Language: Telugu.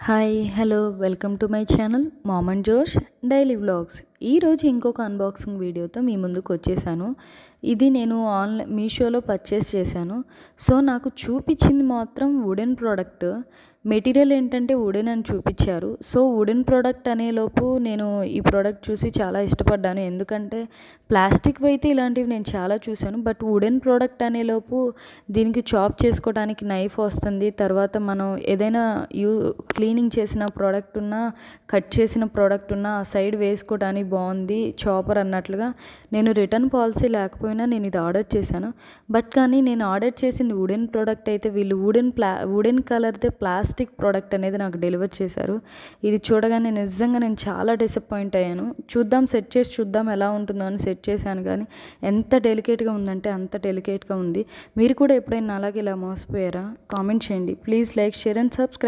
Hi hello welcome to my channel mom and జోష్ డైలీ వ్లాగ్స్. ఈరోజు ఇంకొక అన్బాక్సింగ్ వీడియోతో మీ ముందుకు వచ్చేసాను. ఇది నేను మీషోలో పర్చేస్ చేశాను. సో నాకు చూపించింది మాత్రం వుడెన్ ప్రోడక్ట్. మెటీరియల్ ఏంటంటే వుడెన్ అని చూపించారు. సో వుడెన్ ప్రోడక్ట్ అనేలోపు నేను ఈ ప్రోడక్ట్ చూసి చాలా ఇష్టపడ్డాను. ఎందుకంటే ప్లాస్టిక్ అయితే ఇలాంటివి నేను చాలా చూశాను. బట్ వుడెన్ ప్రోడక్ట్ అనేలోపు దీనికి చాప్ చేసుకోవడానికి నైఫ్ వస్తుంది. తర్వాత మనం ఏదైనా క్లీనింగ్ చేసిన ప్రోడక్ట్ ఉన్నా, కట్ చేసిన ప్రోడక్ట్ ఉన్నా ఆ సైడ్ వేసుకోవడానికి బాగుంది చాపర్ అన్నట్లుగా. నేను రిటర్న్ పాలసీ లేకపోయినా నేను ఇది ఆర్డర్ చేశాను. బట్ కానీ నేను ఆర్డర్ చేసింది వుడెన్ ప్రోడక్ట్ అయితే వీళ్ళు వుడెన్ కలర్దే ప్లాస్టిక్ ప్రోడక్ట్ అనేది నాకు డెలివర్ చేశారు. ఇది చూడగానే నిజంగా నేను చాలా డిసప్పాయింట్ అయ్యాను. సెట్ చేసి చూద్దాం ఎలా ఉంటుందో అని సెట్ చేశాను. కానీ ఎంత డెలికేట్గా ఉందంటే అంత డెలికేట్గా ఉంది. మీరు కూడా ఎప్పుడైనా అలాగే ఇలా మోసపోయారా? కామెంట్ చేయండి please. Like, share and subscribe.